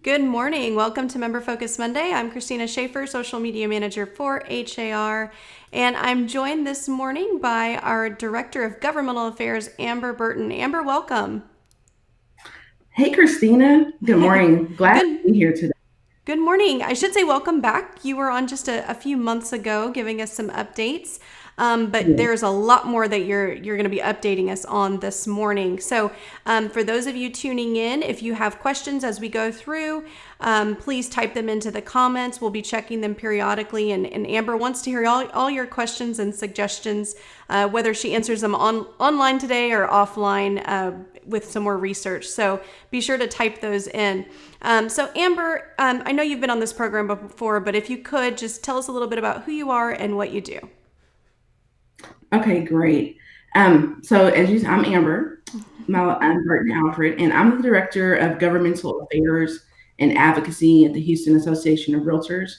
Good morning. Welcome to Member Focus Monday. I'm Christina Schaefer, Social Media Manager for HAR, and I'm joined this morning by our Director of Governmental Affairs, Amber Burton. Amber, welcome. Hey, Christina. Good morning. Glad to Good be here today. Good morning. I should say welcome back. You were on just a few months ago giving us some updates, but Yeah. there's a lot more that you're going to be updating us on this morning. So for those of you tuning in, if you have questions as we go through, please type them into the comments. We'll be checking them periodically, and Amber wants to hear all your questions and suggestions, whether she answers them online today or offline with some more research. So be sure to type those in. So Amber, I know you've been on this program before, but if you could just tell us a little bit about who you are and what you do. Okay, great. So I'm Amber. I'm Burton Alfred, and I'm the Director of Governmental Affairs and Advocacy at the Houston Association of Realtors.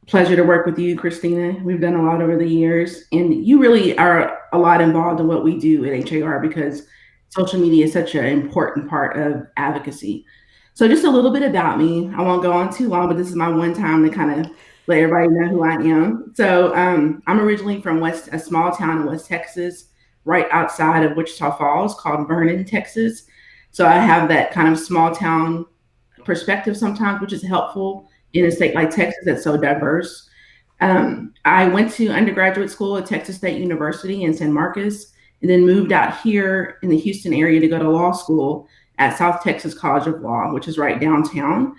Pleasure to work with you, Christina. We've done a lot over the years, and you really are a lot involved in what we do at HAR because social media is such an important part of advocacy. So, just a little bit about me. I won't go on too long, but this is my one time to kind of let everybody know who I am. So, I'm originally from a small town in West Texas, right outside of Wichita Falls, called Vernon, Texas. So, I have that kind of small town perspective sometimes, which is helpful in a state like Texas that's so diverse. I went to undergraduate school at Texas State University in San Marcos, and then moved out here in the Houston area to go to law school at South Texas College of Law, which is right downtown.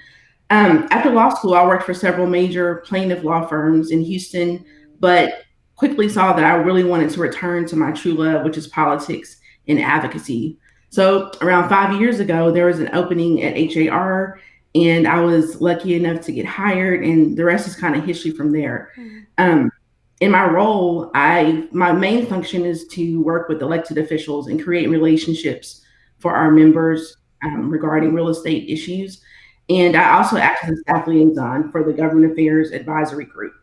After law school, I worked for several major plaintiff law firms in Houston, but quickly saw that I really wanted to return to my true love, which is politics and advocacy. So around 5 years ago, there was an opening at HAR, and I was lucky enough to get hired, and the rest is kind of history from there. Um, in my role, my main function is to work with elected officials and create relationships for our members regarding real estate issues. And I also act as a staff liaison for the Government Affairs Advisory Group,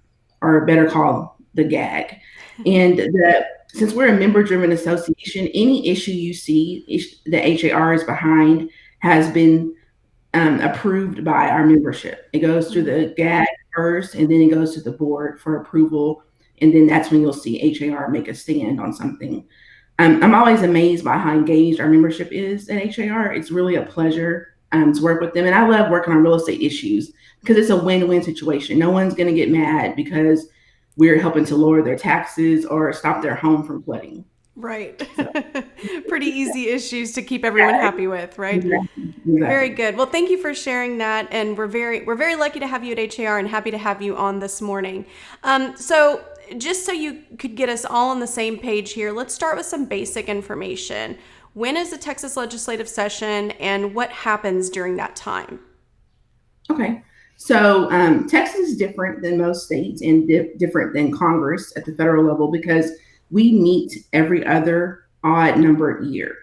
or better called the GAG. And since we're a member-driven association, any issue you see that HAR is behind has been approved by our membership. It goes through the GAG first, and then it goes to the board for approval. And then that's when you'll see HAR make a stand on something. I'm always amazed by how engaged our membership is at HAR. It's really a pleasure to work with them. And I love working on real estate issues because it's a win-win situation. No one's going to get mad because we're helping to lower their taxes or stop their home from flooding. Right. So, Pretty easy issues to keep everyone happy with, right? exactly. Very Exactly. good. Well, thank you for sharing that, and we're very lucky to have you at HAR and happy to have you on this morning. So just so you could get us all on the same page here, let's start with some basic information. When is the Texas legislative session, and what happens during that time? Okay. So Texas is different than most states and different than Congress at the federal level because we meet every other odd numbered year.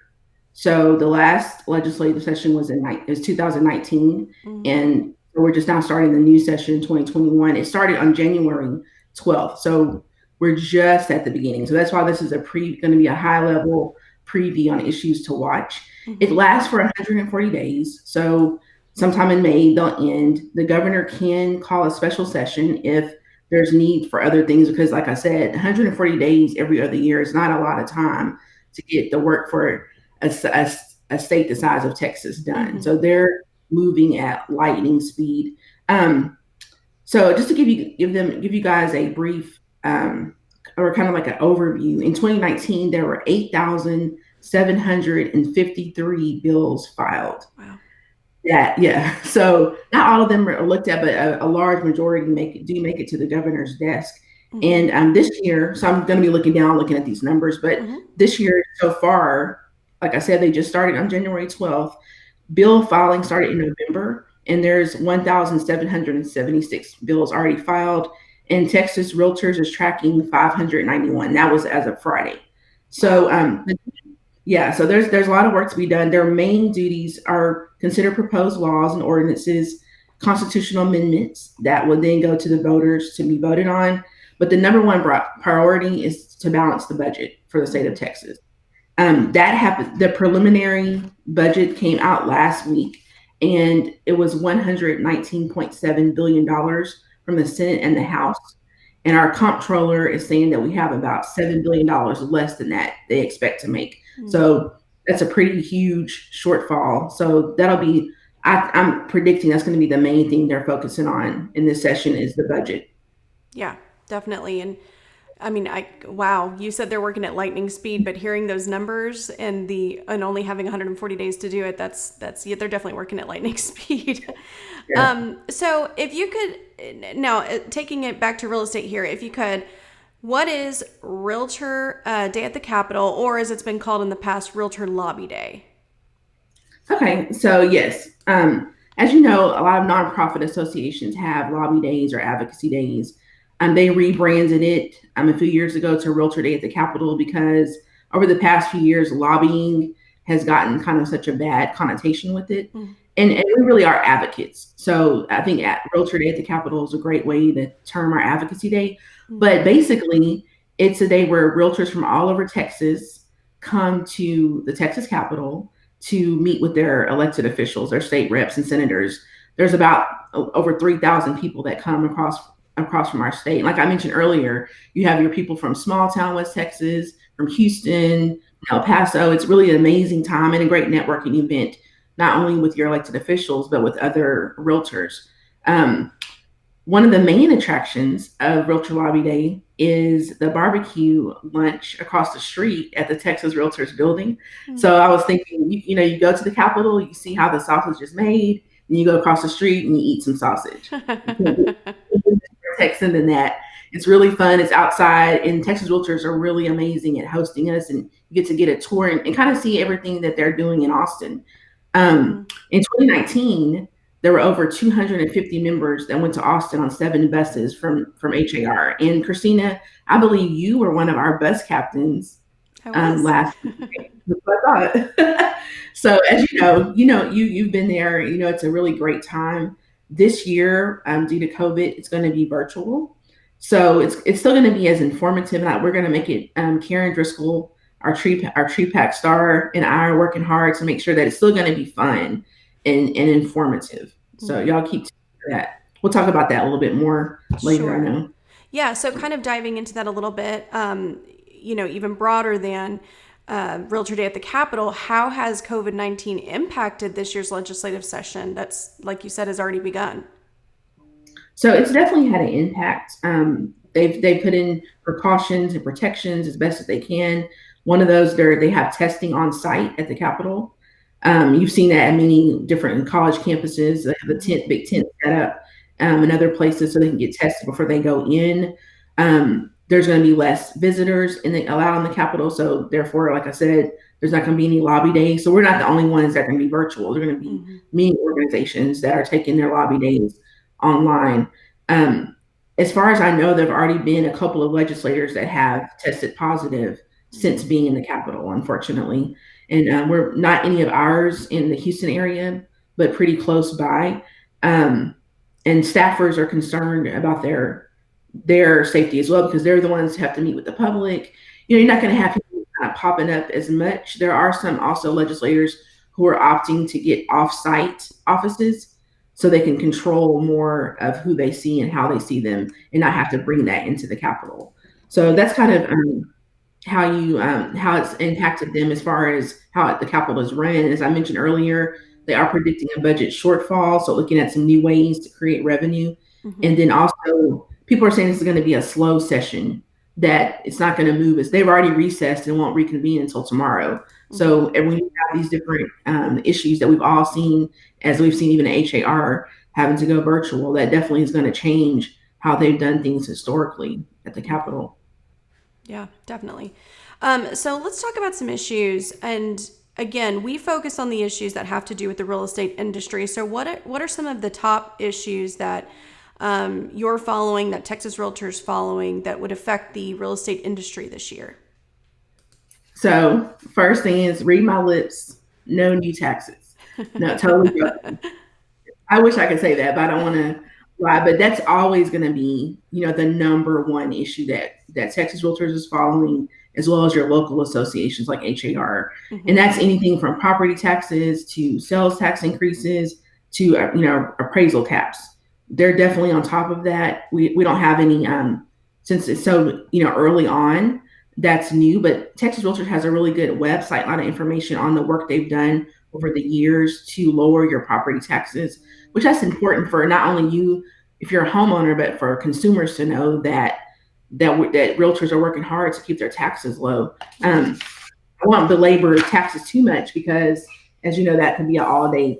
So the last legislative session was 2019, Mm, and we're just now starting the new session in 2021. It started on January 12th, so we're just at the beginning. So that's why this is going to be a high level preview on issues to watch. It mhm. lasts for 140 days, so sometime in May they'll end. The governor can call a special session if there's need for other things because, like I said, 140 days every other year is not a lot of time to get the work for a state the size of Texas done. Mhm. So they're moving at lightning speed. Um, so just to give you guys a brief or kind of like an overview, in 2019 there were 8,753 bills filed. Wow. Yeah. So not all of them are looked at, but a large majority make it to the governor's desk. Mhm. And this year, so I'm going to be looking at these numbers, but Mhm. this year so far, like I said, they just started on January 12th. Bill filing started in November, and there's 1,776 bills already filed. And Texas Realtors is tracking 591. That was as of Friday. So Wow. yeah, so there's a lot of work to be done. Their main duties are consider proposed laws and ordinances, constitutional amendments that would then go to the voters to be voted on. But the number one priority is to balance the budget for the state of Mhm. Texas. That happened. The preliminary budget came out last week, and it was $119.7 billion from the Senate and the House. And our comptroller is saying that we have about $7 billion less than that they expect to make. So that's a pretty huge shortfall. So that'll be, I'm predicting that's going to be the main thing they're focusing on in this session is the budget. Yeah, definitely. And I mean, wow, you said they're working at lightning speed, but hearing those numbers and only having 140 days to do it, yeah, they're definitely working at lightning speed. Yeah. So if you could now taking it back to real estate here, if you could, what is Realtor Day at the Capitol, or as it's been called in the past, Realtor Lobby Day? Okay, so yes, as you know, a lot of nonprofit associations have lobby days or advocacy days. They rebranded it a few years ago to Realtor Day at the Capitol because over the past few years, lobbying has gotten kind of such a bad connotation with it. And we really are advocates. So I think Realtor Day at the Capitol is a great way to term our advocacy day. But basically, it's a day where realtors from all over Texas come to the Texas Capitol to meet with their elected officials, their state reps and senators. There's about over 3,000 people that come across from our state. Like I mentioned earlier, you have your people from small town West Texas, from Houston, El Paso. It's really an amazing time and a great networking event, not only with your elected officials, but with other realtors. One of the main attractions of Realtor Lobby Day is the barbecue lunch across the street at the Texas Realtors building. So I was thinking, you go to the Capitol, you see how the sausage is made, and you go across the street and you eat some sausage. Texan than that. It's really fun. It's outside, and Texas Realtors are really amazing at hosting us, and you get to get a tour and kind of see everything that they're doing in Austin. In 2019, there were over 250 members that went to Austin on 7 buses from HAR. And Christina, I believe you were one of our bus captains last week. That's what I thought. So as you've been there. It's a really great time. This year, due to COVID, it's going to be virtual. So it's still going to be as informative. And we're going to make it. Karen Driscoll, our tree pack star, and I are working hard to make sure that it's still going to be fun and informative. So y'all keep that. We'll talk about that a little bit more later. Sure. I know. Yeah. So kind of diving into that a little bit, even broader than Realtor Day at the Capitol, how has COVID-19 impacted this year's legislative session? That's, like you said, has already begun. So it's definitely had an impact. They've put in precautions and protections as best as they can. One of those, they have testing on site at the Capitol. You've seen that at many different college campuses. They have a big tent set up in other places so they can get tested before they go in. There's going to be less visitors allowed in the Capitol. So therefore, like I said, there's not going to be any lobby days. So we're not the only ones that are going to be virtual. There are going to be many organizations that are taking their lobby days online. As far as I know, there have already been a couple of legislators that have tested positive since being in the Capitol, unfortunately. And we're not any of ours in the Houston area, but pretty close by. And staffers are concerned about their safety as well, because they're the ones who have to meet with the public. You're not going to have people kind of popping up as much. There are some also legislators who are opting to get off-site offices so they can control more of who they see and how they see them and not have to bring that into the Capitol. So that's kind of how it's impacted them as far as how the Capitol is run. As I mentioned earlier, they are predicting a budget shortfall, so looking at some new ways to create revenue. And then also, people are saying this is going to be a slow session, that it's not going to move as they've already recessed and won't reconvene until tomorrow. So when you have these different issues that we've all seen, as we've seen even at HAR having to go virtual, that definitely is going to change how they've done things historically at the Capitol. Yeah, definitely. So let's talk about some issues. And again, we focus on the issues that have to do with the real estate industry. So what are some of the top issues that you're following, that Texas Realtors following, that would affect the real estate industry this year? So first thing is, read my lips, no new taxes. No, totally joking. I wish I could say that, but I don't want to lie. But that's always going to be, the number one issue that Texas Realtors is following, as well as your local associations like HAR. And that's anything from property taxes to sales tax increases to appraisal caps. They're definitely on top of that. We don't have any since it's so early on. That's new, but Texas Realtors has a really good website, a lot of information on the work they've done over the years to lower your property taxes, which that's important for not only you if you're a homeowner, but for consumers to know that realtors are working hard to keep their taxes low. I won't belabor taxes too much because, as you know, that can be an all-day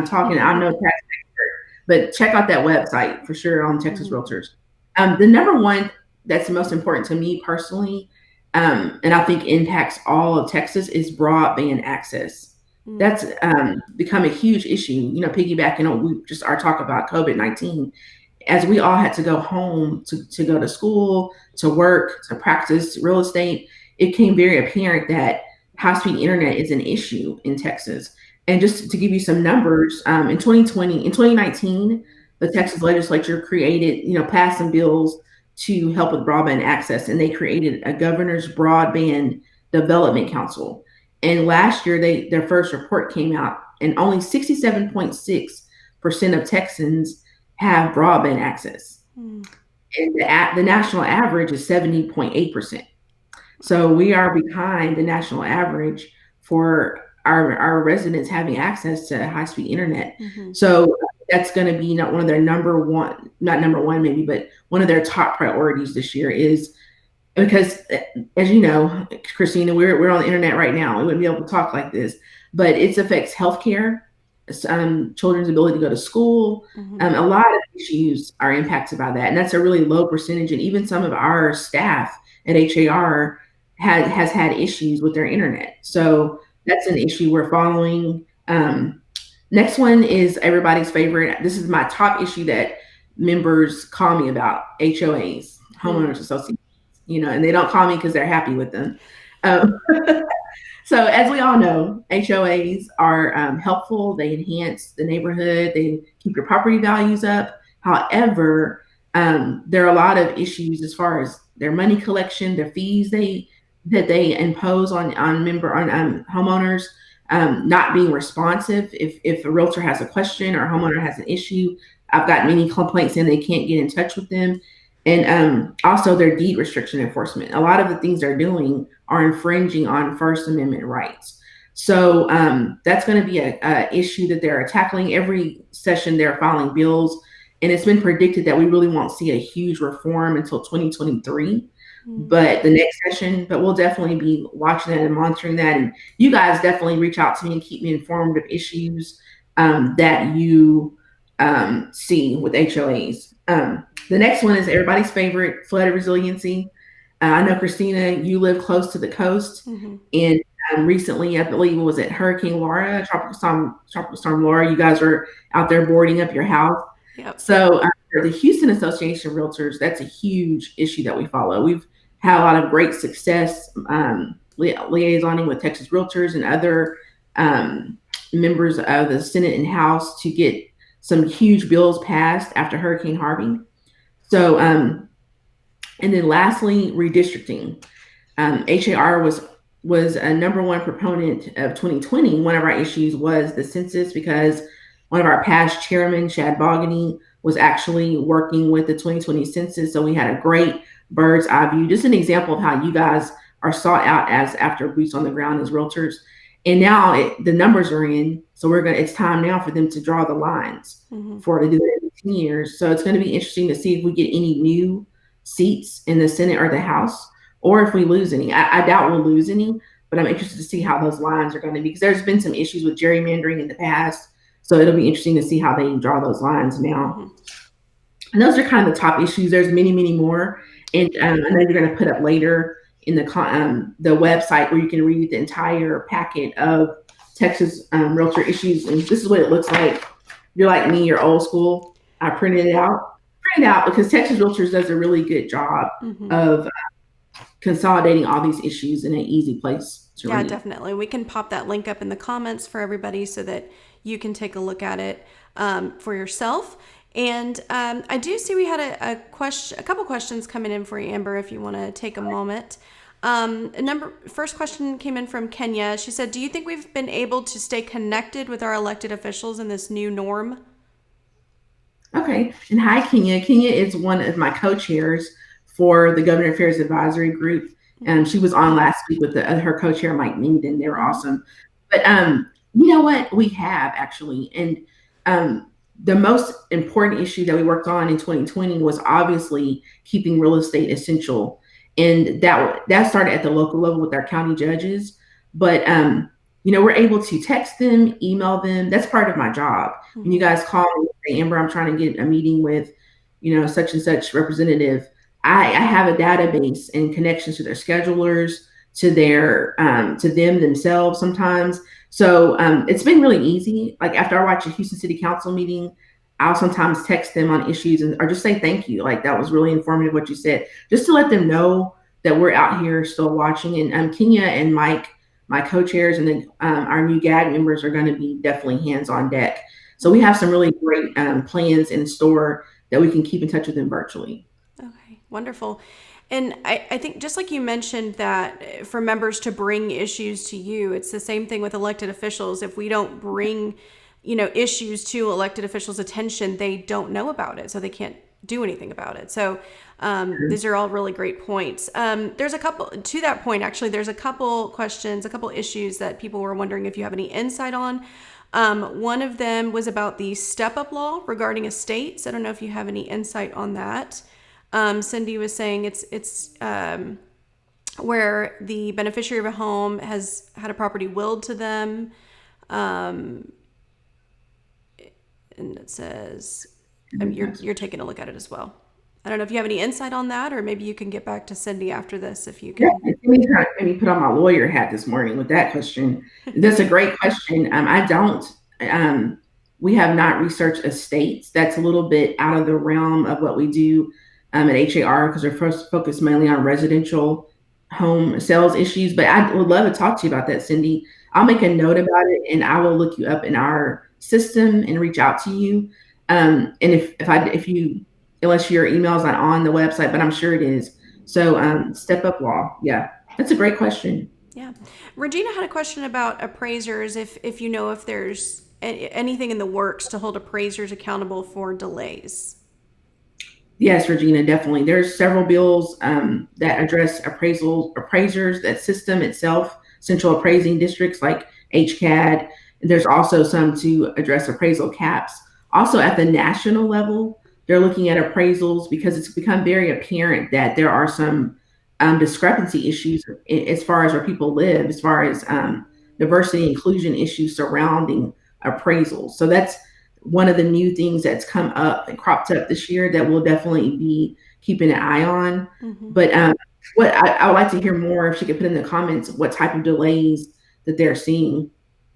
talking. I'm no tax expert, but check out that website for sure on Texas Realtors. The number one that's the most important to me personally, and I think impacts all of Texas, is broadband access. That's become a huge issue. Piggybacking on we just our talk about COVID-19, as we all had to go home to go to school, to work, to practice real estate, it became very apparent that high-speed internet is an issue in Texas. And just to give you some numbers, in 2019, the Texas legislature passed some bills to help with broadband access, and they created a governor's broadband development council. And last year, their first report came out, and only 67.6% of Texans have broadband access. And the national average is 70.8%. So we are behind the national average for our residents having access to high-speed internet. So that's going to be not one of their not number one maybe, but one of their top priorities this year, is because, as you know, Christina, we're on the internet right now. We wouldn't be able to talk like this, but it affects healthcare, children's ability to go to school. A lot of issues are impacted by that, and that's a really low percentage. And even some of our staff at HAR has had issues with their internet. So that's an issue we're following. Next one is everybody's favorite. This is my top issue that members call me about: HOAs, homeowners associations. And they don't call me because they're happy with them. So as we all know, HOAs are helpful. They enhance the neighborhood. They keep your property values up. However, there are a lot of issues as far as their money collection, their fees that they impose on homeowners, not being responsive. If a realtor has a question or a homeowner has an issue, I've got many complaints and they can't get in touch with them. And also their deed restriction enforcement. A lot of the things they're doing are infringing on First Amendment rights. So that's going to be a issue that they're tackling. Every session they're filing bills, and it's been predicted that we really won't see a huge reform until 2023. But the next session, but we'll definitely be watching that and monitoring that. And you guys definitely reach out to me and keep me informed of issues that you see with HOAs. The next one is everybody's favorite, flood resiliency. I know, Christina, you live close to the coast, and recently, I believe it was at Hurricane Laura, Tropical Storm Laura, you guys were out there boarding up your house. Yep. So for the Houston Association of Realtors, that's a huge issue that we follow. We've had a lot of great success liaisoning with Texas Realtors and other members of the Senate and House to get some huge bills passed after Hurricane Harvey. So, and then lastly, redistricting. HAR was a number one proponent of 2020. One of our issues was the census, because one of our past chairmen, Shad Bogany, was actually working with the 2020 census. So we had a great bird's eye view. Just an example of how you guys are sought out as after boots on the ground as realtors. And now the numbers are in, so it's time now for them to draw the lines to do it in 10 years. So it's going to be interesting to see if we get any new seats in the Senate or the House, or if we lose any. I doubt we'll lose any, but I'm interested to see how those lines are going to be, because there's been some issues with gerrymandering in the past. So it'll be interesting to see how they draw those lines now. And those are kind of the top issues. There's many, many more. And I know you're going to put up later in the website where you can read the entire packet of Texas Realtor issues. And this is what it looks like. If you're like me, you're old school. I printed it out because Texas Realtors does a really good job of consolidating all these issues in an easy place to read. Yeah, definitely. We can pop that link up in the comments for everybody so that you can take a look at it for yourself. And I do see we had a couple questions coming in for you, Amber, if you want to take a moment. First question came in from Kenya. She said, "Do you think we've been able to stay connected with our elected officials in this new norm?" Okay. And hi, Kenya. Kenya is one of my co-chairs for the Government Affairs Advisory Group. She was on last week with her co-chair, Mike Meaden. They were awesome. But you know what? We have actually. And the most important issue that we worked on in 2020 was obviously keeping real estate essential. And that started at the local level with our county judges. But we're able to text them, email them. That's part of my job. When you guys call me and say, Amber, I'm trying to get a meeting with, such and such representative, I have a database and connections to their schedulers, to them themselves sometimes. So it's been really easy. Like after I watch a Houston City Council meeting, I'll sometimes text them on issues or just say thank you. Like that was really informative what you said, just to let them know that we're out here still watching. And Kenya and Mike, my co-chairs, and then our new GAG members are going to be definitely hands on deck. So we have some really great plans in store that we can keep in touch with them virtually. Okay, wonderful. And I think just like you mentioned that for members to bring issues to you, it's the same thing with elected officials. If we don't bring, issues to elected officials' attention, they don't know about it, so they can't do anything about it. So these are all really great points. There's a couple, to that point, actually, there's a couple questions, a couple issues that people were wondering if you have any insight on. One of them was about the step-up law regarding estates. I don't know if you have any insight on that. Cindy was saying it's where the beneficiary of a home has had a property willed to them. And it says, you're taking a look at it as well. I don't know if you have any insight on that, or maybe you can get back to Cindy after this if you can. Yeah, let me put on my lawyer hat this morning with that question. That's a great question. We have not researched estates. That's a little bit out of the realm of what we do at HAR because we're first focused mainly on residential home sales issues. But I would love to talk to you about that, Cindy. I'll make a note about it and I will look you up in our system and reach out to you. And if you unless your email is not on the website, but I'm sure it is. So step up law. Yeah, that's a great question. Yeah. Regina had a question about appraisers. If you know if there's anything in the works to hold appraisers accountable for delays. Yes, Regina, definitely. There's several bills that address appraisers, that system itself, central appraising districts like HCAD. There's also some to address appraisal caps. Also at the national level, they're looking at appraisals because it's become very apparent that there are some discrepancy issues as far as where people live, as far as diversity and inclusion issues surrounding appraisals. So that's one of the new things that's come up and cropped up this year that we'll definitely be keeping an eye on. But what I would like to hear more, if she could put in the comments, what type of delays that they're seeing,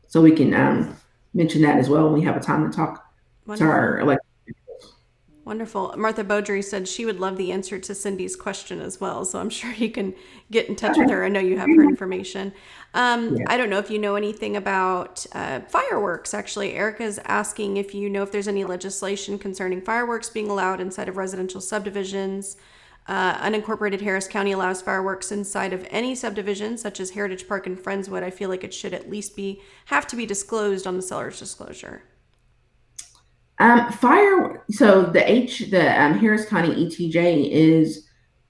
so we can mention that as well when we have a time to talk to our elected. Wonderful. Martha Beaudry said she would love the answer to Cindy's question as well. So I'm sure you can get in touch with her. I know you have her information. I don't know if you know anything about fireworks. Actually, Erica's asking if you know if there's any legislation concerning fireworks being allowed inside of residential subdivisions. Unincorporated Harris County allows fireworks inside of any subdivision, such as Heritage Park and Friendswood. I feel like it should at least have to be disclosed on the seller's disclosure. So the Harris County ETJ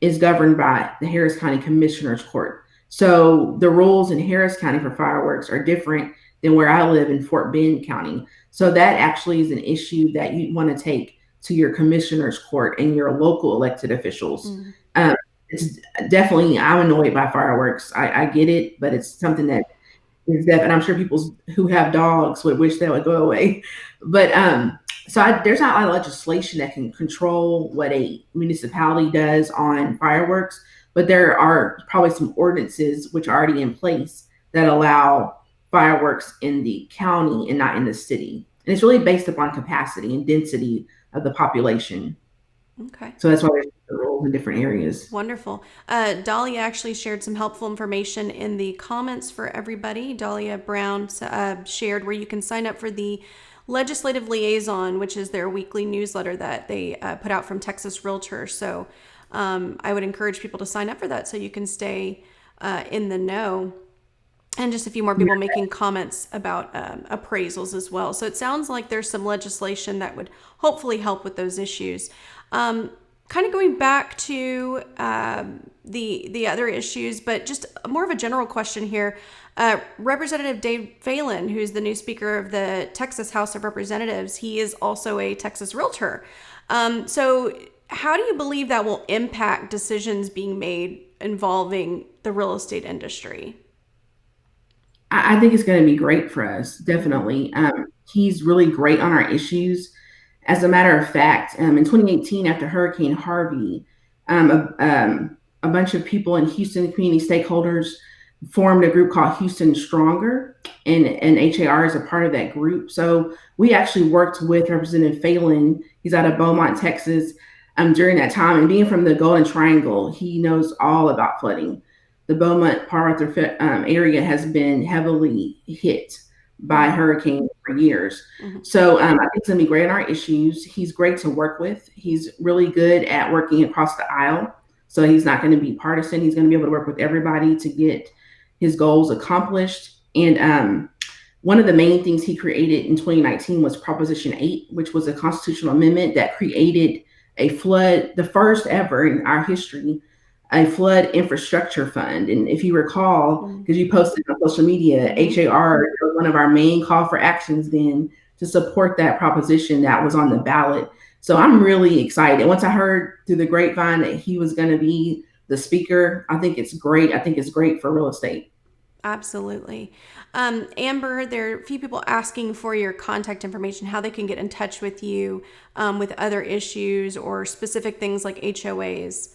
is governed by the Harris County Commissioner's Court. So the rules in Harris County for fireworks are different than where I live in Fort Bend County. So that actually is an issue that you want to take to your Commissioner's Court and your local elected officials. It's definitely, I'm annoyed by fireworks. I get it, but it's something that is and I'm sure people who have dogs would wish that would go away. But there's not a lot of legislation that can control what a municipality does on fireworks, but there are probably some ordinances which are already in place that allow fireworks in the county and not in the city. And it's really based upon capacity and density of the population. Okay. So that's why there's rules in different areas. Wonderful. Dahlia actually shared some helpful information in the comments for everybody. Dahlia Brown shared where you can sign up for the Legislative Liaison, which is their weekly newsletter that they put out from Texas Realtor. So I would encourage people to sign up for that so you can stay in the know. And just a few more people making comments about appraisals as well. So it sounds like there's some legislation that would hopefully help with those issues. Kind of going back to the other issues, but just more of a general question here. Representative Dave Phelan, who's the new Speaker of the Texas House of Representatives, he is also a Texas Realtor. So how do you believe that will impact decisions being made involving the real estate industry? I think it's going to be great for us, definitely. He's really great on our issues. As a matter of fact, in 2018, after Hurricane Harvey, a bunch of people in Houston, community stakeholders, formed a group called Houston Stronger, and HAR is a part of that group. So we actually worked with Representative Phelan. He's out of Beaumont, Texas, during that time. And being from the Golden Triangle, he knows all about flooding. The Beaumont Port Arthur area has been heavily hit by hurricanes for years. So I think it's going to be great on our issues. He's great to work with. He's really good at working across the aisle. So he's not going to be partisan. He's going to be able to work with everybody to get his goals accomplished. And one of the main things he created in 2019 was Proposition 8, which was a constitutional amendment that created a flood, the first ever in our history, a flood infrastructure fund. And if you recall, because you posted on social media, HAR was one of our main call for actions then to support that proposition that was on the ballot. So I'm really excited. Once I heard through the grapevine that he was going to be the speaker, I think it's great. I think it's great for real estate. Absolutely. Amber, there are a few people asking for your contact information, how they can get in touch with you with other issues or specific things like HOAs.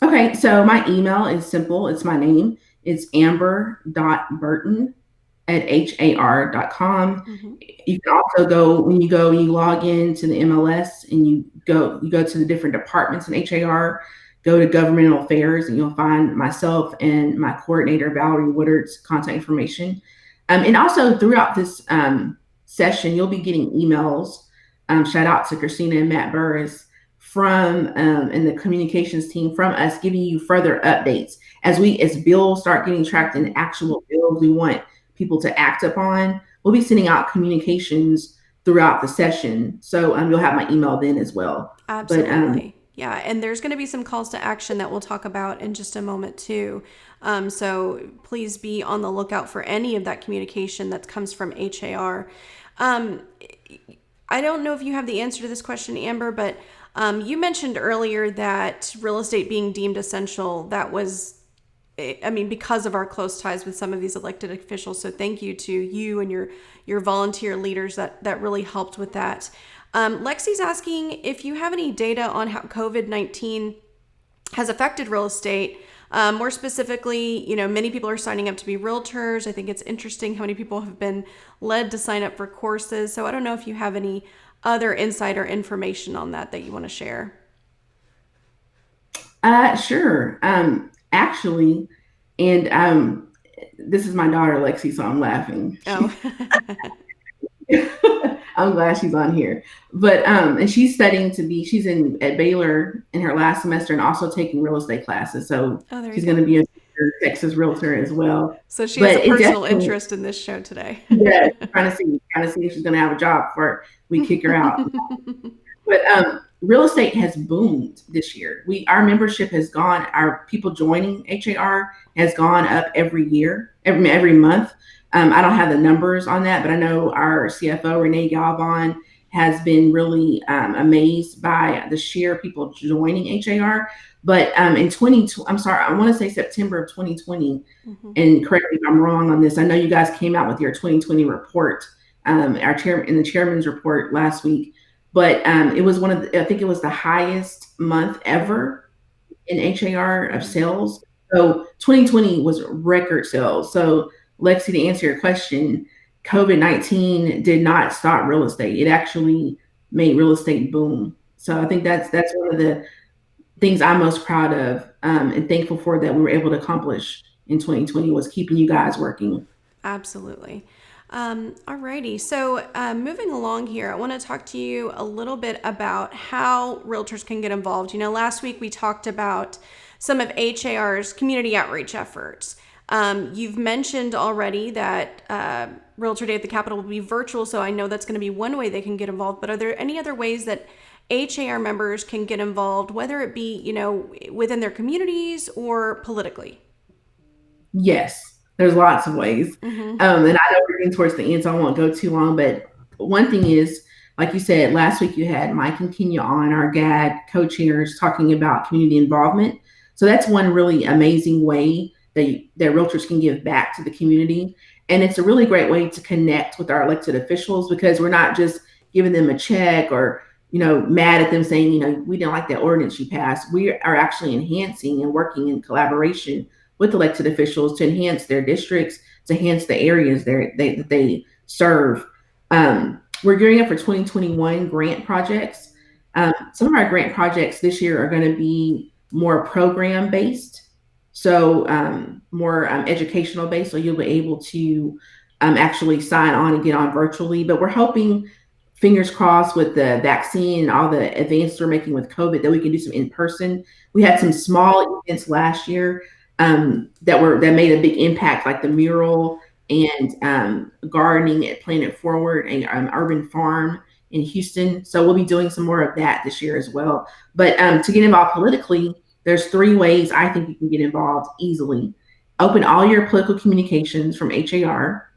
Okay, so my email is simple. It's my name. It's amber.burton@har.com. You can also when you log into the MLS and you go to the different departments in HAR, go to Governmental Affairs, and you'll find myself and my coordinator, Valerie Woodard's contact information. And also throughout this session, you'll be getting emails. Shout out to Christina and Matt Burris from and the communications team from us, giving you further updates as bills start getting tracked in actual bills we want people to act upon. We'll be sending out communications throughout the session, so you'll have my email then as well. Absolutely. Yeah, and there's going to be some calls to action that we'll talk about in just a moment too. So please be on the lookout for any of that communication that comes from HAR. I don't know if you have the answer to this question, Amber, but you mentioned earlier that real estate being deemed essential, that was, because of our close ties with some of these elected officials. So thank you to you and your volunteer leaders that really helped with that. Lexi's asking if you have any data on how COVID-19 has affected real estate. More specifically, many people are signing up to be realtors. I think it's interesting how many people have been led to sign up for courses. So I don't know if you have any other insider information on that you want to share. Sure. Actually, and this is my daughter, Lexi, so I'm laughing. Oh. I'm glad she's on here. But and she's studying she's at Baylor in her last semester and also taking real estate classes. So she's going to be a Texas realtor as well. So she has a personal interest in this show today. Yeah, trying to see if she's going to have a job before we kick her out. But real estate has boomed this year. Our membership has gone. Our people joining HAR has gone up every year, every month. I don't have the numbers on that, but I know our CFO, Renee Galvan, has been really amazed by the sheer people joining HAR. But in I want to say September of 2020, and correct me if I'm wrong on this. I know you guys came out with your 2020 report, our chairman's report last week, but it was I think it was the highest month ever in HAR of sales. So 2020 was record sales. So Lexi, to answer your question, COVID-19 did not stop real estate. It actually made real estate boom. So I think that's one of the things I'm most proud of and thankful for that we were able to accomplish in 2020 was keeping you guys working. Absolutely. Alrighty. So moving along here, I want to talk to you a little bit about how realtors can get involved. Last week we talked about some of HAR's community outreach efforts. You've mentioned already that Realtor Day at the Capitol will be virtual, so I know that's going to be one way they can get involved. But are there any other ways that HAR members can get involved, whether it be, within their communities or politically? Yes, there's lots of ways. Mm-hmm. And I know we're getting towards the end, so I won't go too long. But one thing is, like you said, last week you had Mike and Kenya on, our GAD co-chairs, talking about community involvement. So that's one really amazing way that realtors can give back to the community. And it's a really great way to connect with our elected officials, because we're not just giving them a check or, mad at them saying, we didn't like that ordinance you passed. We are actually enhancing and working in collaboration with elected officials to enhance their districts, to enhance the areas that they serve. We're gearing up for 2021 grant projects. Some of our grant projects this year are going to be more program based, so more educational based. So you'll be able to actually sign on and get on virtually. But we're hoping, fingers crossed, with the vaccine and all the advances we're making with COVID, that we can do some in person. We had some small events last year that made a big impact, like the mural and gardening at Planet Forward, and urban farm in Houston. So we'll be doing some more of that this year as well. But to get involved politically, there's 3 ways I think you can get involved easily. Open all your political communications from HAR.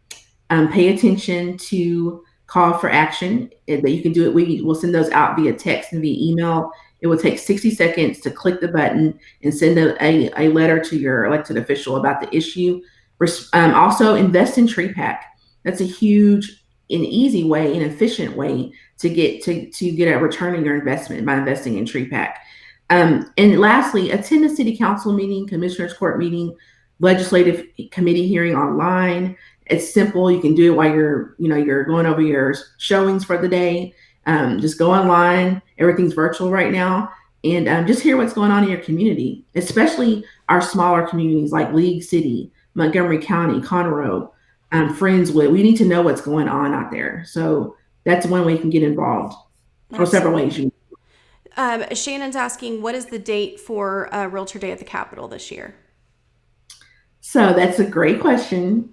Pay attention to call for action that you can do it. We'll send those out via text and via email. It will take 60 seconds to click the button and send a letter to your elected official about the issue. Also, invest in TreePack. That's a huge and easy way, an efficient way to get a return on your investment by investing in TreePack. And lastly, attend a city council meeting, commissioners court meeting, legislative committee hearing online. It's simple. You can do it while you're going over your showings for the day. Just go online. Everything's virtual right now. And just hear what's going on in your community, especially our smaller communities like League City, Montgomery County, Conroe, Friendswood. We need to know what's going on out there. So that's one way you can get involved. Or several ways. Shannon's asking, what is the date for Realtor Day at the Capitol this year? So that's a great question.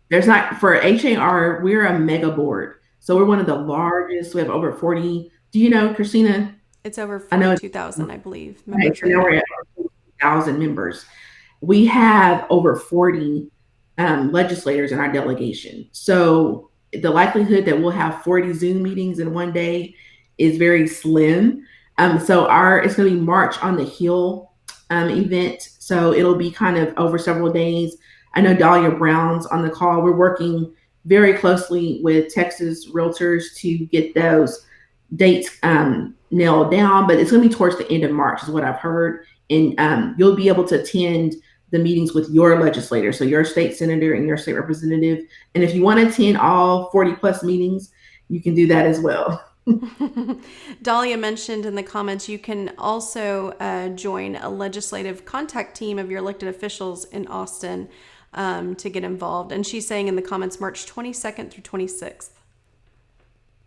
There's not, for HAR, we're a mega board. So we're one of the largest. We have over 40. Do you know, Christina? It's over 42,000, I believe. Right, so now we're at 40,000 members. We have over 40 legislators in our delegation. So the likelihood that we'll have 40 Zoom meetings in one day is very slim. So it's going to be March on the Hill event. So it'll be kind of over several days. I know Dahlia Brown's on the call. We're working very closely with Texas Realtors to get those dates nailed down, but it's going to be towards the end of March is what I've heard. And you'll be able to attend the meetings with your legislator, so your state senator and your state representative. And if you want to attend all 40 plus meetings, you can do that as well. Dahlia mentioned in the comments you can also join a legislative contact team of your elected officials in Austin to get involved. And she's saying in the comments March 22nd through 26th.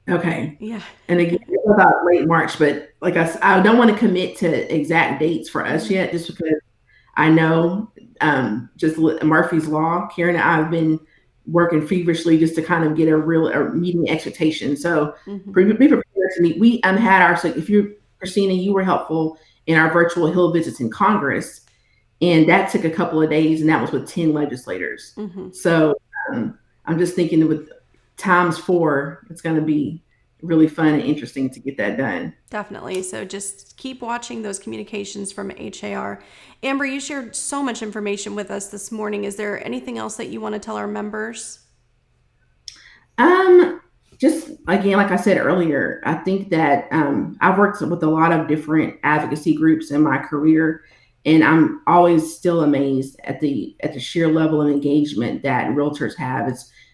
Okay. Yeah. And again, it's about late March, but like I don't want to commit to exact dates for us yet, just because I know just Murphy's Law. Karen and I have been working feverishly just to kind of get a meeting expectation. So be prepared to meet. We had so if you, Christina, you were helpful in our virtual Hill visits in Congress, and that took a couple of days, and that was with 10 legislators. So I'm just thinking with times 4, it's going to be really fun and interesting to get that done. Definitely. So just keep watching those communications from HAR. Amber, you shared so much information with us this morning. Is there anything else that you want to tell our members? Just again, like I said earlier, I think that I've worked with a lot of different advocacy groups in my career, and I'm always still amazed at the sheer level of engagement that realtors have.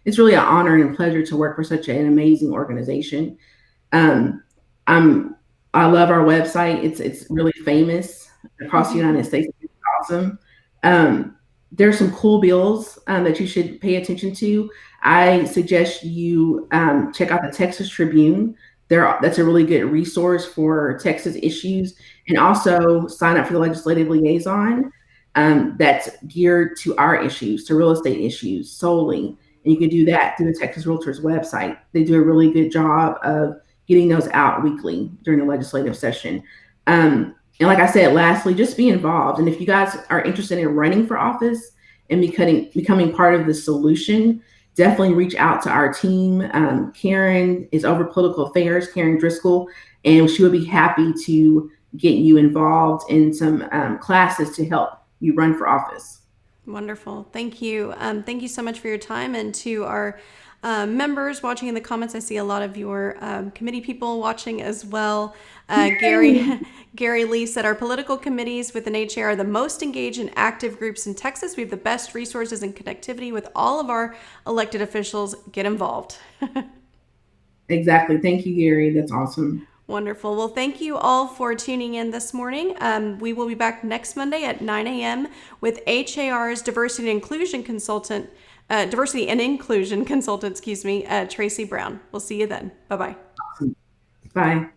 It's really an honor and a pleasure to work for such an amazing organization. I love our website. It's really famous across the United States. It's awesome. There's some cool bills that you should pay attention to. I suggest you check out the Texas Tribune. That's a really good resource for Texas issues. And also sign up for the legislative liaison that's geared to our issues, to real estate issues solely. And you can do that through the Texas Realtors website. They do a really good job of getting those out weekly during the legislative session. And like I said, lastly, just be involved. And if you guys are interested in running for office and becoming part of the solution, definitely reach out to our team. Karen is over political affairs, Karen Driscoll, and she would be happy to get you involved in some classes to help you run for office. Wonderful. Thank you. Thank you so much for your time. And to our members watching in the comments, I see a lot of your committee people watching as well. Gary Lee said our political committees within HA are the most engaged and active groups in Texas. We have the best resources and connectivity with all of our elected officials. Get involved. Exactly. Thank you, Gary. That's awesome. Wonderful. Well, thank you all for tuning in this morning. We will be back next Monday at 9 a.m. with HAR's diversity and inclusion consultant, Tracy Brown. We'll see you then. Bye-bye. Bye.